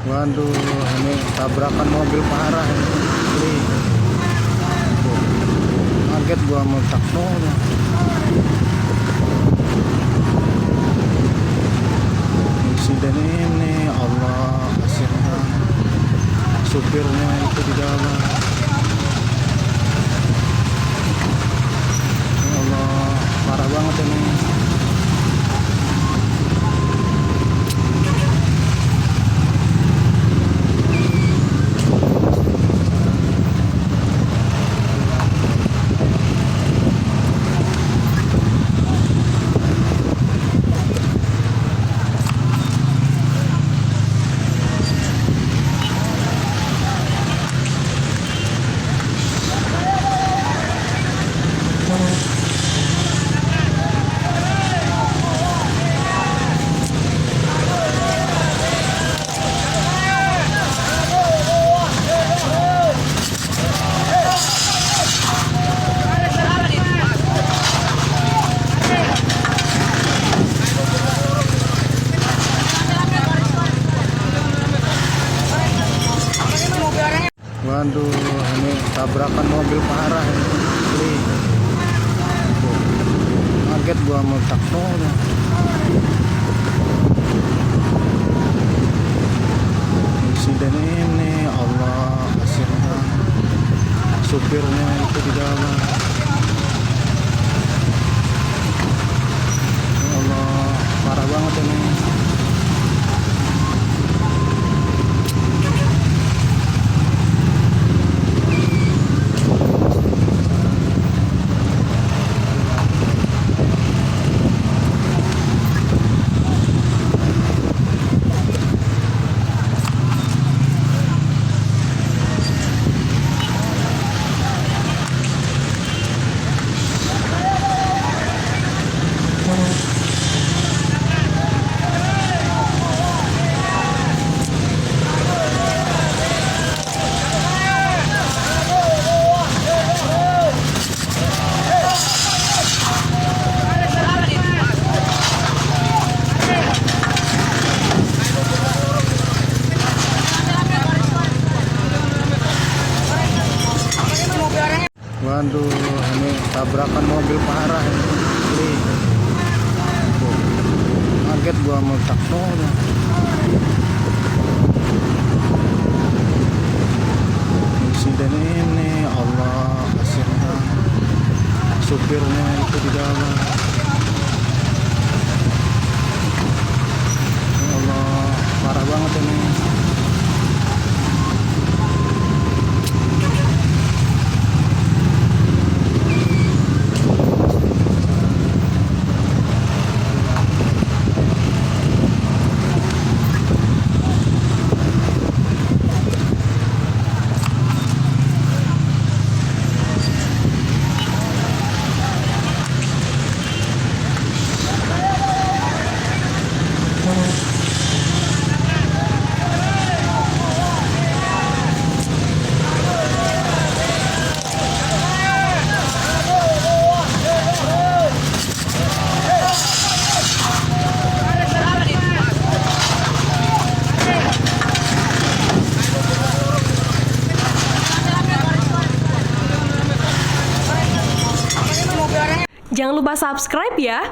Waduh, ini tabrakan mobil parah ini. Tuh, kaget gua mau taksonya. Insiden ini Allah kasihan supirnya itu di dalam. Ya Allah, parah banget ini. Waduh, ini tabrakan mobil parah ini. Tuh, kaget gua mau taksonya. Insiden ini Allah kasihan supirnya itu di dalam. Ya Allah, parah banget ini. Waduh, ini tabrakan mobil parah ini. Tuh, kaget gua mau taksonya. Insiden ini Allah kasihan supirnya itu di dalam. Ya Allah, parah banget ini. Jangan lupa subscribe ya.